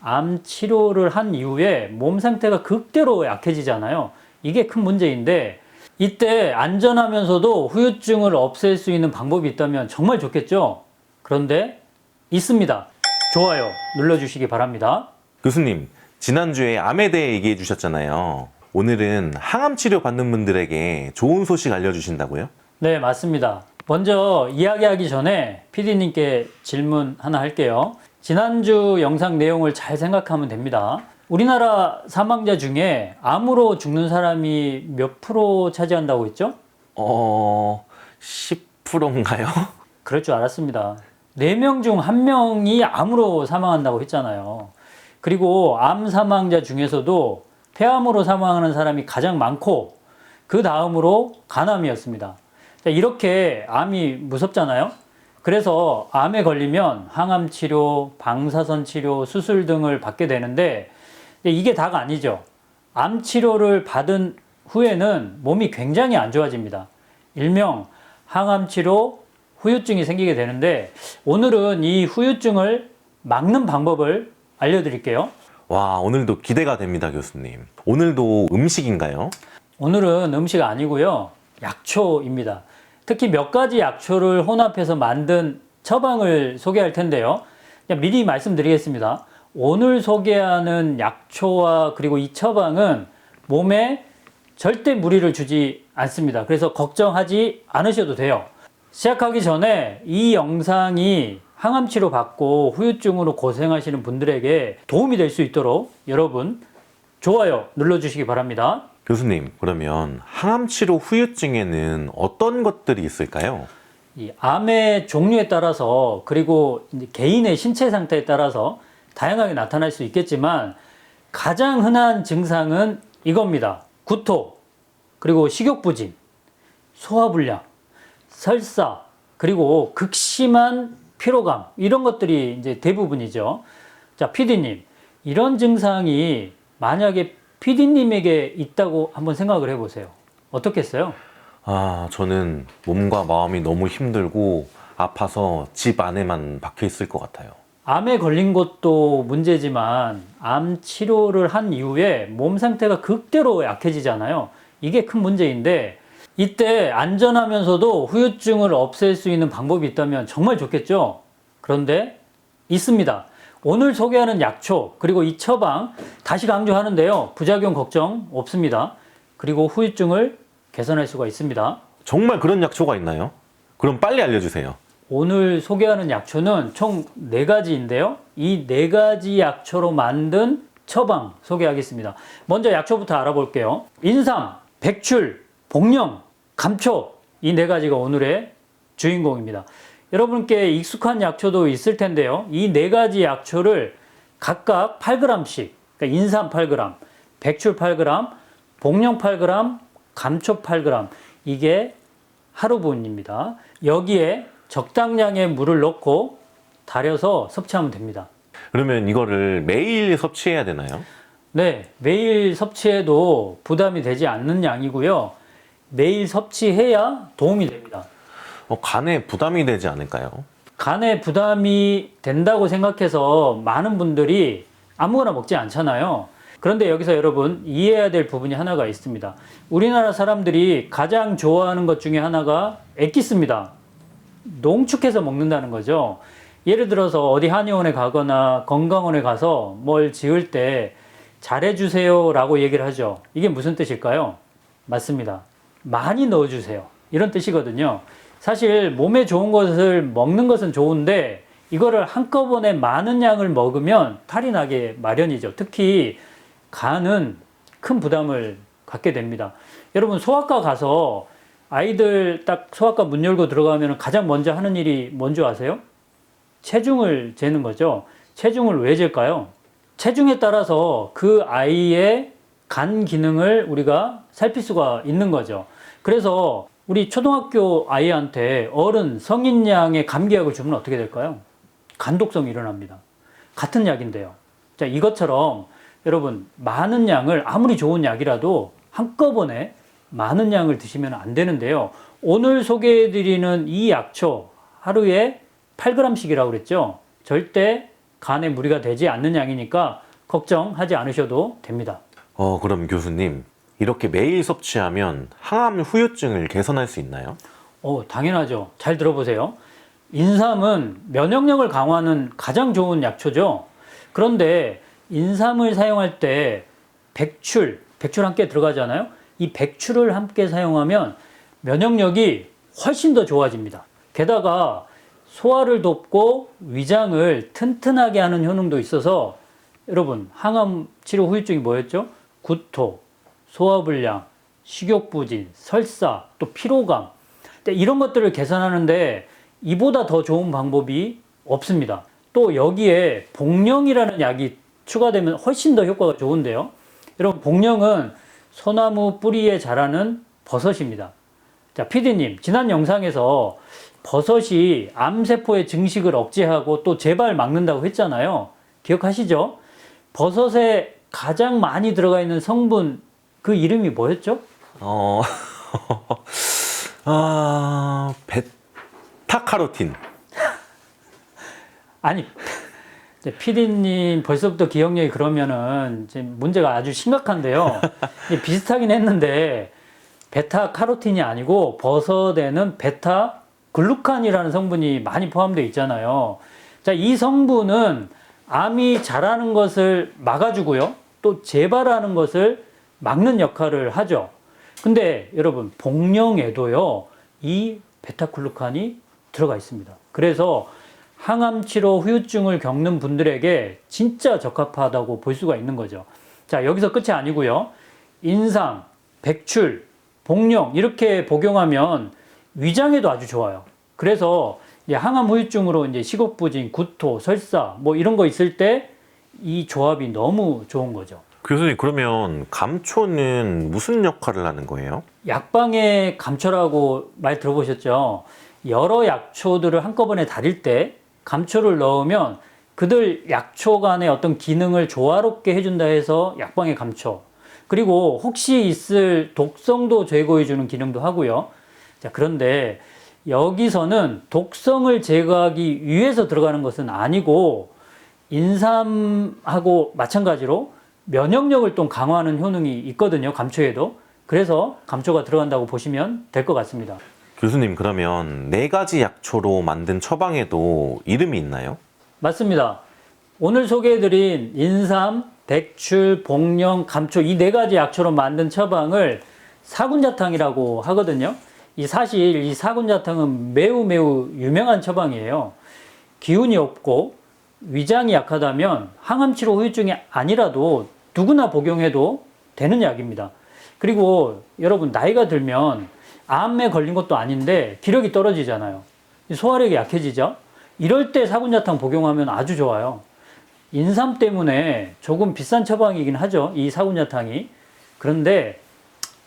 암 치료를 한 이후에 몸 상태가 극대로 약해지잖아요. 이게 큰 문제인데 이때 안전하면서도 후유증을 없앨 수 있는 방법이 있다면 정말 좋겠죠? 그런데 있습니다. 좋아요 눌러주시기 바랍니다. 교수님, 지난주에 암에 대해 얘기해 주셨잖아요. 오늘은 항암 치료 받는 분들에게 좋은 소식 알려주신다고요? 네, 맞습니다. 먼저 이야기하기 전에 PD님께 질문 하나 할게요. 지난주 영상 내용을 잘 생각하면 됩니다. 우리나라 사망자 중에 암으로 죽는 사람이 몇 프로 차지한다고 했죠? 10%인가요? 그럴 줄 알았습니다. 4명 중 1명이 암으로 사망한다고 했잖아요. 그리고 암 사망자 중에서도 폐암으로 사망하는 사람이 가장 많고 그 다음으로 간암이었습니다. 이렇게 암이 무섭잖아요. 그래서 암에 걸리면 항암 치료, 방사선 치료, 수술 등을 받게 되는데 이게 다가 아니죠. 암 치료를 받은 후에는 몸이 굉장히 안 좋아집니다. 일명 항암 치료 후유증이 생기게 되는데 오늘은 이 후유증을 막는 방법을 알려드릴게요. 와, 오늘도 기대가 됩니다, 교수님. 오늘도 음식인가요? 오늘은 음식 아니고요. 약초입니다. 특히 몇 가지 약초를 혼합해서 만든 처방을 소개할 텐데요. 미리 말씀드리겠습니다. 오늘 소개하는 약초와 그리고 이 처방은 몸에 절대 무리를 주지 않습니다. 그래서 걱정하지 않으셔도 돼요. 시작하기 전에 이 영상이 항암 치료 받고 후유증으로 고생하시는 분들에게 도움이 될 수 있도록 여러분 좋아요 눌러주시기 바랍니다. 교수님, 그러면 항암 치료 후유증에는 어떤 것들이 있을까요? 이 암의 종류에 따라서 그리고 이제 개인의 신체 상태에 따라서 다양하게 나타날 수 있겠지만 가장 흔한 증상은 이겁니다. 구토, 그리고 식욕부진, 소화불량, 설사, 그리고 극심한 피로감 이런 것들이 이제 대부분이죠. 자, PD님, 이런 증상이 만약에 PD님에게 있다고 한번 생각을 해보세요. 어떻겠어요? 저는 몸과 마음이 너무 힘들고 아파서 집 안에만 박혀 있을 것 같아요. 암에 걸린 것도 문제지만 암 치료를 한 이후에 몸 상태가 극대로 약해지잖아요. 이게 큰 문제인데 이때 안전하면서도 후유증을 없앨 수 있는 방법이 있다면 정말 좋겠죠? 그런데 있습니다. 오늘 소개하는 약초 그리고 이 처방 다시 강조하는데요. 부작용 걱정 없습니다. 그리고 후유증을 개선할 수가 있습니다. 정말 그런 약초가 있나요? 그럼 빨리 알려주세요. 오늘 소개하는 약초는 총 4가지인데요. 이 4가지 약초로 만든 처방 소개하겠습니다. 먼저 약초부터 알아볼게요. 인삼, 백출, 복령, 감초 이 4가지가 오늘의 주인공입니다. 여러분께 익숙한 약초도 있을 텐데요. 이 4가지 약초를 각각 8g씩, 그러니까 인삼 8g, 백출 8g, 복령 8g, 감초 8g 이게 하루분입니다. 여기에 적당량의 물을 넣고 달여서 섭취하면 됩니다. 그러면 이거를 매일 섭취해야 되나요? 네, 매일 섭취해도 부담이 되지 않는 양이고요. 매일 섭취해야 도움이 됩니다. 간에 부담이 되지 않을까요? 간에 부담이 된다고 생각해서 많은 분들이 아무거나 먹지 않잖아요. 그런데 여기서 여러분 이해해야 될 부분이 하나가 있습니다. 우리나라 사람들이 가장 좋아하는 것 중에 하나가 엑기스입니다. 농축해서 먹는다는 거죠. 예를 들어서 어디 한의원에 가거나 건강원에 가서 뭘 지을 때 잘해주세요 라고 얘기를 하죠. 이게 무슨 뜻일까요? 맞습니다. 많이 넣어주세요. 이런 뜻이거든요. 사실 몸에 좋은 것을 먹는 것은 좋은데 이거를 한꺼번에 많은 양을 먹으면 탈이 나게 마련이죠. 특히 간은 큰 부담을 갖게 됩니다. 여러분 소아과 가서 아이들 딱 소아과 문 열고 들어가면 가장 먼저 하는 일이 뭔지 아세요? 체중을 재는 거죠. 체중을 왜 잴까요? 체중에 따라서 그 아이의 간 기능을 우리가 살필 수가 있는 거죠. 그래서 우리 초등학교 아이한테 어른, 성인 양의 감기약을 주면 어떻게 될까요? 간독성이 일어납니다. 같은 약인데요. 자, 이것처럼 여러분 많은 양을 아무리 좋은 약이라도 한꺼번에 많은 양을 드시면 안 되는데요. 오늘 소개해드리는 이 약초 하루에 8g씩이라고 그랬죠. 절대 간에 무리가 되지 않는 양이니까 걱정하지 않으셔도 됩니다. 그럼 교수님, 이렇게 매일 섭취하면 항암 후유증을 개선할 수 있나요? 당연하죠. 잘 들어보세요. 인삼은 면역력을 강화하는 가장 좋은 약초죠. 그런데 인삼을 사용할 때 백출 함께 들어가잖아요. 이 백출을 함께 사용하면 면역력이 훨씬 더 좋아집니다. 게다가 소화를 돕고 위장을 튼튼하게 하는 효능도 있어서 여러분, 항암 치료 후유증이 뭐였죠? 구토, 소화불량, 식욕부진, 설사, 또 피로감. 이런 것들을 개선하는데 이보다 더 좋은 방법이 없습니다. 또 여기에 복령이라는 약이 추가되면 훨씬 더 효과가 좋은데요. 여러분, 복령은 소나무 뿌리에 자라는 버섯입니다. 자, PD님, 지난 영상에서 버섯이 암세포의 증식을 억제하고 또 재발 막는다고 했잖아요. 기억하시죠? 버섯에 가장 많이 들어가 있는 성분, 그 이름이 뭐였죠? 베타카로틴. 아니, PD님 벌써부터 기억력이 그러면은 지금 문제가 아주 심각한데요. 비슷하긴 했는데 베타카로틴이 아니고 버섯에는 베타글루칸이라는 성분이 많이 포함되어 있잖아요. 자, 이 성분은 암이 자라는 것을 막아주고요. 또 재발하는 것을 막는 역할을 하죠. 근데 여러분, 복령에도요, 이 베타글루칸이 들어가 있습니다. 그래서 항암 치료 후유증을 겪는 분들에게 진짜 적합하다고 볼 수가 있는 거죠. 자, 여기서 끝이 아니고요. 인삼, 백출, 복령 이렇게 복용하면 위장에도 아주 좋아요. 그래서 항암 후유증으로 이제 식욕부진, 구토, 설사 뭐 이런 거 있을 때 이 조합이 너무 좋은 거죠. 교수님, 그러면 감초는 무슨 역할을 하는 거예요? 약방의 감초라고 말 들어보셨죠? 여러 약초들을 한꺼번에 다릴 때 감초를 넣으면 그들 약초 간의 어떤 기능을 조화롭게 해준다 해서 약방의 감초. 그리고 혹시 있을 독성도 제거해주는 기능도 하고요. 자, 그런데 여기서는 독성을 제거하기 위해서 들어가는 것은 아니고 인삼하고 마찬가지로 면역력을 또 강화하는 효능이 있거든요. 감초에도. 그래서 감초가 들어간다고 보시면 될 것 같습니다. 교수님, 그러면 4가지 약초로 만든 처방에도 이름이 있나요? 맞습니다. 오늘 소개해드린 인삼, 백출, 복령, 감초 이 4가지 약초로 만든 처방을 사군자탕이라고 하거든요. 사실 이 사군자탕은 매우 유명한 처방이에요. 기운이 없고 위장이 약하다면 항암치료 후유증이 아니라도 누구나 복용해도 되는 약입니다. 그리고 여러분, 나이가 들면 암에 걸린 것도 아닌데 기력이 떨어지잖아요. 소화력이 약해지죠. 이럴 때 사군자탕 복용하면 아주 좋아요. 인삼 때문에 조금 비싼 처방이긴 하죠, 이 사군자탕이. 그런데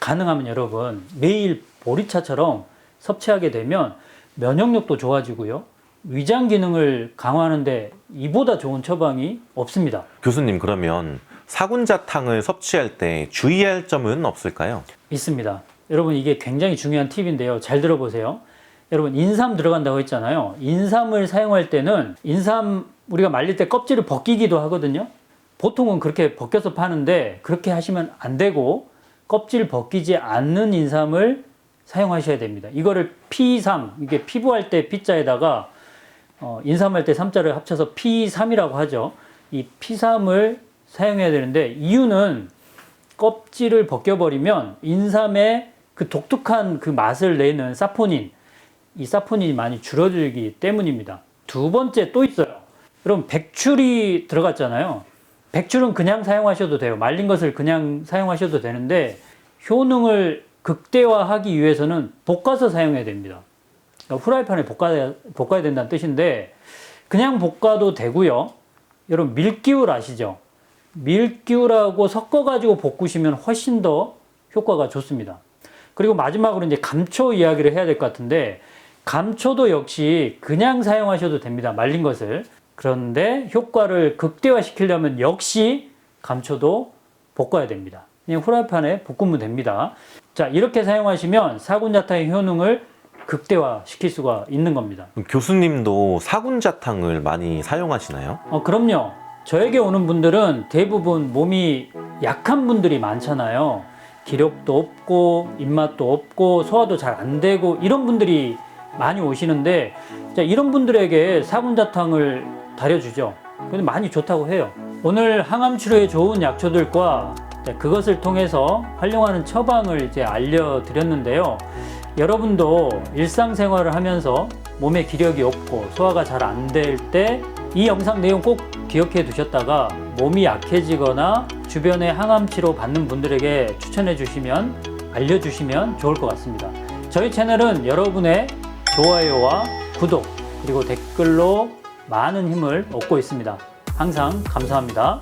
가능하면 여러분, 매일 보리차처럼 섭취하게 되면 면역력도 좋아지고요, 위장 기능을 강화하는데 이보다 좋은 처방이 없습니다. 교수님, 그러면 사군자탕을 섭취할 때 주의할 점은 없을까요? 있습니다. 여러분, 이게 굉장히 중요한 팁인데요. 잘 들어보세요. 여러분, 인삼 들어간다고 했잖아요. 인삼을 사용할 때는 인삼 우리가 말릴 때 껍질을 벗기기도 하거든요. 보통은 그렇게 벗겨서 파는데 그렇게 하시면 안 되고 껍질 벗기지 않는 인삼을 사용하셔야 됩니다. 이거를 P3, 이게 피부할 때 P자에다가 인삼할 때 3자를 합쳐서 P3이라고 하죠. 이 P3을 사용해야 되는데 이유는 껍질을 벗겨버리면 인삼의 그 독특한 그 맛을 내는 사포닌, 이 사포닌이 많이 줄어들기 때문입니다. 두 번째 또 있어요. 여러분, 백출이 들어갔잖아요. 백출은 그냥 사용하셔도 돼요. 말린 것을 그냥 사용하셔도 되는데 효능을 극대화하기 위해서는 볶아서 사용해야 됩니다. 그러니까 후라이팬에 볶아야 된다는 뜻인데 그냥 볶아도 되고요. 여러분, 밀기울 아시죠? 밀기울하고 섞어가지고 볶으시면 훨씬 더 효과가 좋습니다. 그리고 마지막으로 이제 감초 이야기를 해야 될 것 같은데 감초도 역시 그냥 사용하셔도 됩니다. 말린 것을. 그런데 효과를 극대화시키려면 역시 감초도 볶아야 됩니다. 그냥 후라이팬에 볶으면 됩니다. 자, 이렇게 사용하시면 사군자탕의 효능을 극대화시킬 수가 있는 겁니다. 교수님도 사군자탕을 많이 사용하시나요? 그럼요. 저에게 오는 분들은 대부분 몸이 약한 분들이 많잖아요. 기력도 없고 입맛도 없고 소화도 잘 안 되고 이런 분들이 많이 오시는데 이런 분들에게 사군자탕을 다려주죠. 근데 많이 좋다고 해요. 오늘 항암 치료에 좋은 약초들과 그것을 통해서 활용하는 처방을 알려드렸는데요. 여러분도 일상생활을 하면서 몸에 기력이 없고 소화가 잘 안 될 때 이 영상 내용 꼭 기억해 두셨다가 몸이 약해지거나 주변에 항암 치료 받는 분들에게 추천해 주시면 알려주시면 좋을 것 같습니다. 저희 채널은 여러분의 좋아요와 구독 그리고 댓글로 많은 힘을 얻고 있습니다. 항상 감사합니다.